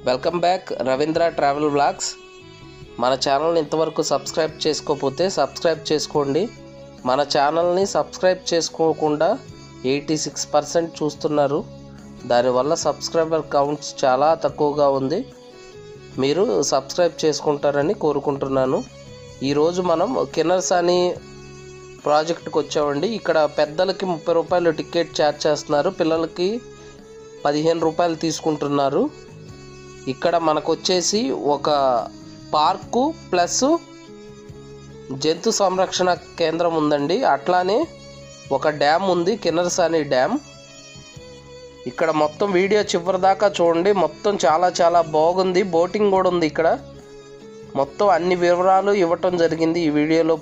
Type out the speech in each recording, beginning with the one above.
Welcome back Ravindra travel vlogs. మన ఛానల్ని ఇంతవరకు సబ్స్క్రైబ్ చేసుకోకపోతే సబ్స్క్రైబ్ చేసుకోండి. మన ఛానల్ని సబ్స్క్రైబ్ చేసుకోకుండా 86% చూస్తున్నారు. దానివల్ల సబ్స్క్రైబర్ కౌంట్స్ చాలా తక్కువగా ఉంది. మీరు సబ్స్క్రైబ్ చేసుకుంటారని కోరుకుంటున్నాను. ఈరోజు మనం కిన్నెరసాని ప్రాజెక్టుకి వచ్చామండి. ఇక్కడ పెద్దలకి 30 రూపాయలు టికెట్ ఛార్జ్ చేస్తున్నారు, పిల్లలకి 15 రూపాయలు తీసుకుంటున్నారు. ఇక్కడ మనకు వచ్చేసి ఒక పార్కు ప్లస్ జంతు సంరక్షణ కేంద్రం ఉందండి. అట్లానే ఒక డ్యామ్ ఉంది, కిన్నెరసాని డ్యామ్. ఇక్కడ మొత్తం వీడియో చివరి దాకా చూడండి. మొత్తం చాలా బాగుంది. బోటింగ్ కూడా ఉంది ఇక్కడ. మొత్తం అన్ని వివరాలు ఇవ్వటం జరిగింది ఈ వీడియోలో.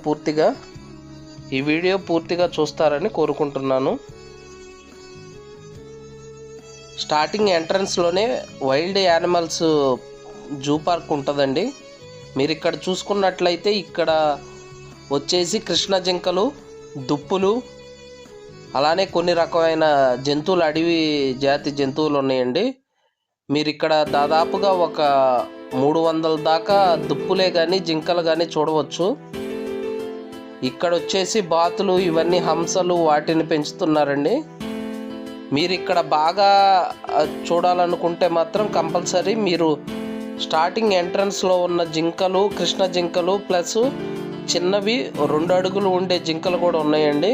ఈ వీడియో పూర్తిగా చూస్తారని కోరుకుంటున్నాను. స్టార్టింగ్ ఎంట్రన్స్లోనే వైల్డ్ యానిమల్స్ జూ పార్క్ ఉంటుందండి. మీరు ఇక్కడ చూసుకున్నట్లయితే ఇక్కడ వచ్చేసి కృష్ణ జింకలు, దుప్పులు, అలానే కొన్ని రకమైన జంతువులు, అడవి జాతి జంతువులు ఉన్నాయండి. మీరు ఇక్కడ దాదాపుగా ఒక 300 దాకా దుప్పులే కానీ జింకలు కానీ చూడవచ్చు. ఇక్కడ వచ్చేసి బాతులు, ఇవన్నీ హంసలు, వాటిని పెంచుతున్నారండి. మీరు ఇక్కడ బాగా చూడాలనుకుంటే మాత్రం కంపల్సరీ మీరు స్టార్టింగ్ ఎంట్రన్స్లో ఉన్న జింకలు, కృష్ణ జింకలు ప్లస్ చిన్నవి 2 అడుగులు ఉండే జింకలు కూడా ఉన్నాయండి.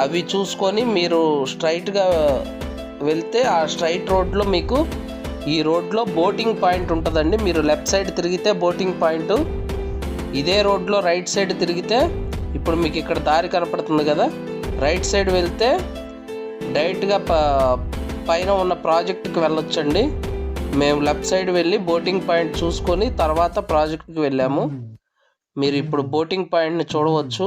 అవి చూసుకొని మీరు స్ట్రైట్గా వెళ్తే ఆ స్ట్రైట్ రోడ్లో మీకు ఈ రోడ్లో బోటింగ్ పాయింట్ ఉంటుందండి. మీరు లెఫ్ట్ సైడ్ తిరిగితే బోటింగ్ పాయింట్, ఇదే రోడ్లో రైట్ సైడ్ తిరిగితే ఇప్పుడు మీకు ఇక్కడ దారి కనపడుతుంది కదా, రైట్ సైడ్ వెళ్తే డైరెక్ట్గా పైన ఉన్న ప్రాజెక్టుకి వెళ్ళొచ్చండి. మేము లెఫ్ట్ సైడ్ వెళ్ళి బోటింగ్ పాయింట్ చూసుకొని తర్వాత ప్రాజెక్టుకి వెళ్ళాము. మీరు ఇప్పుడు బోటింగ్ పాయింట్ని చూడవచ్చు.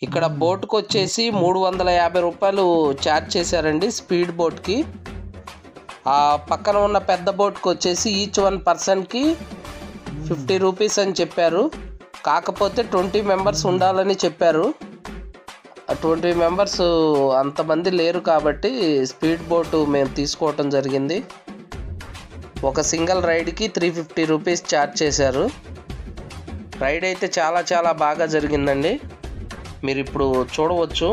ఇక్కడ బోట్కి వచ్చేసి 350 రూపాయలు ఛార్జ్ చేశారండి స్పీడ్ బోట్కి. ఆ పక్కన ఉన్న పెద్ద బోట్కి వచ్చేసి ఈచ్ 1 పర్సన్కి 50 రూపీస్ అని చెప్పారు. కాకపోతే 20 మెంబర్స్ ఉండాలని చెప్పారు. 20 మెంబర్స్ అంతమంది లేరు కాబట్టి స్పీడ్ బోటు మేము తీసుకోవటం జరిగింది. ఒక సింగిల్ రైడ్కి 350 రూపీస్ ఛార్జ్ చేశారు. రైడ్ అయితే చాలా బాగా జరిగిందండి. మీరు ఇప్పుడు చూడవచ్చు.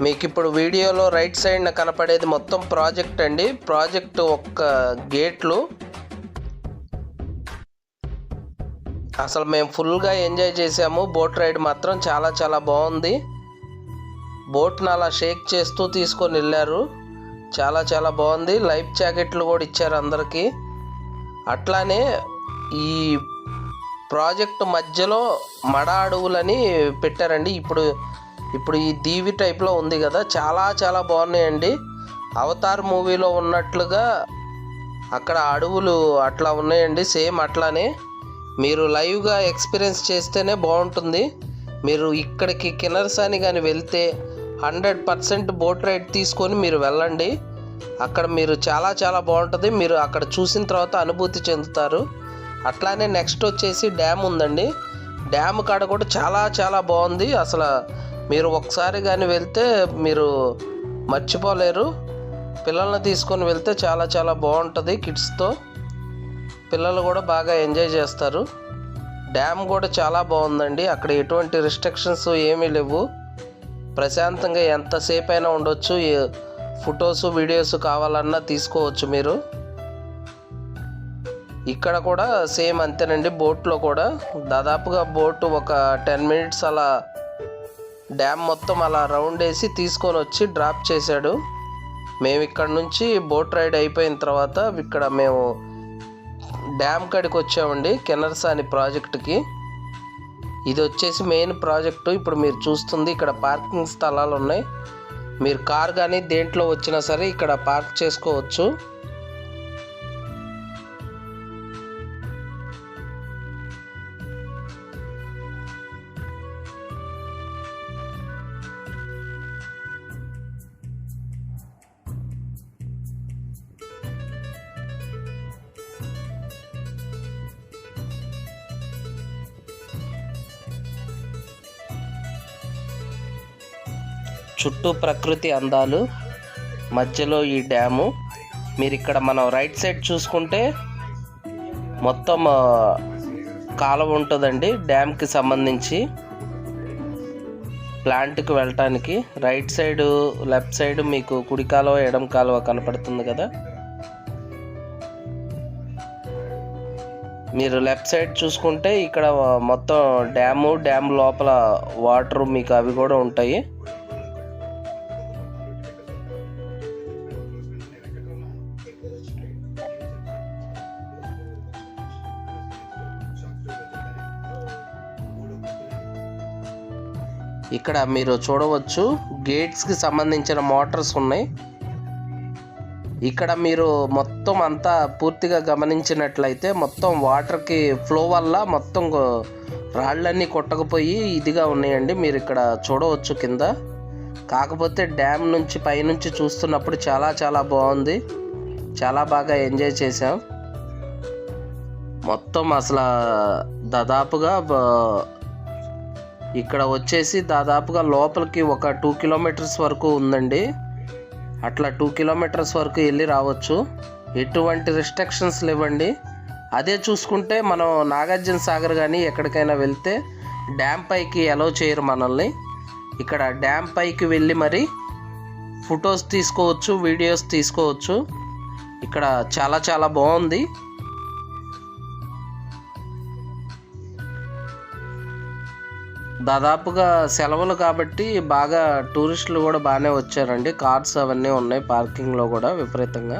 మీకు ఇప్పుడు వీడియోలో రైట్ సైడ్న కనపడేది మొత్తం ప్రాజెక్ట్ అండి. ప్రాజెక్ట్ ఒక్క గేట్లు. అసలు మేము ఫుల్గా ఎంజాయ్ చేసాము. బోట్ రైడ్ మాత్రం చాలా బాగుంది. బోట్ని అలా షేక్ చేస్తూ తీసుకొని వెళ్ళారు. చాలా బాగుంది. లైఫ్ జాకెట్లు కూడా ఇచ్చారు అందరికీ. అట్లానే ఈ ప్రాజెక్టు మధ్యలో మడ అడవులని పెట్టారండి. ఇప్పుడు ఈ దీవి టైప్లో ఉంది కదా, చాలా బాగున్నాయండి. అవతార్ మూవీలో ఉన్నట్లుగా అక్కడ అడవులు అట్లా ఉన్నాయండి. సేమ్ అట్లానే మీరు లైవ్గా ఎక్స్పీరియన్స్ చేస్తేనే బాగుంటుంది. మీరు ఇక్కడికి కిన్నెరసాని కానీ వెళ్తే 100% బోట్ రైడ్ తీసుకొని మీరు వెళ్ళండి. అక్కడ మీరు చాలా బాగుంటుంది. మీరు అక్కడ చూసిన తర్వాత అనుభూతి చెందుతారు. అట్లానే నెక్స్ట్ వచ్చేసి డ్యామ్ ఉందండి. డ్యామ్ కాడ కూడా చాలా బాగుంది. అసలు మీరు ఒకసారి కానీ వెళ్తే మీరు మర్చిపోలేరు. పిల్లల్ని తీసుకొని వెళ్తే చాలా బాగుంటుంది. కిడ్స్తో పిల్లలు కూడా బాగా ఎంజాయ్ చేస్తారు. డ్యామ్ కూడా చాలా బాగుందండి. అక్కడ ఎటువంటి రిస్ట్రిక్షన్స్ ఏమీ లేవు. ప్రశాంతంగా ఎంతసేపు అయినా ఉండొచ్చు. ఫొటోస్, వీడియోస్ కావాలన్నా తీసుకోవచ్చు మీరు. ఇక్కడ కూడా సేమ్ అంతేనండి. బోట్లో కూడా దాదాపుగా బోటు ఒక 10 మినిట్స్ అలా డ్యామ్ మొత్తం అలా రౌండ్ వేసి తీసుకొని వచ్చి డ్రాప్ చేశాడు. మేము ఇక్కడ నుంచి బోట్ రైడ్ అయిపోయిన తర్వాత ఇక్కడ మేము డ్యామ్ కాడికి వచ్చామండి, కిన్నెరసాని ప్రాజెక్టుకి. ఇది వచ్చేసి మెయిన్ ప్రాజెక్టు. ఇప్పుడు మీరు చూస్తుంది ఇక్కడ పార్కింగ్ స్థలాలు ఉన్నాయి. మీరు కార్ కానీ దేంట్లో వచ్చినా సరే ఇక్కడ పార్క్ చేసుకోవచ్చు. చుట్టూ ప్రకృతి అందాలు, మధ్యలో ఈ డ్యాము. మీరు ఇక్కడ మనం రైట్ సైడ్ చూసుకుంటే మొత్తం కాలువ ఉంటుందండి డ్యామ్కి సంబంధించి. ప్లాంట్కి వెళ్ళటానికి రైట్ సైడు లెఫ్ట్ సైడ్ మీకు కుడి కాలువ ఎడం కాలువ కనపడుతుంది కదా. మీరు లెఫ్ట్ సైడ్ చూసుకుంటే ఇక్కడ మొత్తం డ్యామ్ లోపల వాటర్ మీకు అవి కూడా ఉంటాయి. ఇక్కడ మీరు చూడవచ్చు గేట్స్కి సంబంధించిన మోటార్స్ ఉన్నాయి. ఇక్కడ మీరు మొత్తం అంతా పూర్తిగా గమనించినట్లయితే మొత్తం వాటర్కి ఫ్లో వల్ల మొత్తం రాళ్ళన్నీ కొట్టకపోయి ఇదిగా ఉన్నాయండి. మీరు ఇక్కడ చూడవచ్చు కింద. కాకపోతే డ్యామ్ నుంచి పైనుంచి చూస్తున్నప్పుడు చాలా చాలా బాగుంది. చాలా బాగా ఎంజాయ్ చేసాం. మొత్తం అసలు దాదాపుగా ఇక్కడ వచ్చేసి దాదాపుగా లోపలికి ఒక 2 కిలోమీటర్స్ వరకు ఉందండి. అట్లా 2 కిలోమీటర్స్ వరకు వెళ్ళి రావచ్చు. ఎటువంటి రిస్ట్రిక్షన్స్ లేవండి. అదే చూసుకుంటే మనం నాగార్జున సాగర్ కానీ ఎక్కడికైనా వెళ్తే డ్యామ్ పైకి అలౌ చేయరు మనల్ని. ఇక్కడ డ్యామ్ పైకి వెళ్ళి మరి ఫొటోస్ తీసుకోవచ్చు, వీడియోస్ తీసుకోవచ్చు. ఇక్కడ చాలా చాలా బాగుంది. దాదాపుగా సెలవులు కాబట్టి బాగా టూరిస్టులు కూడా బాగానే వచ్చారండి. కార్స్ అవన్నీ ఉన్నాయి పార్కింగ్లో కూడా విపరీతంగా.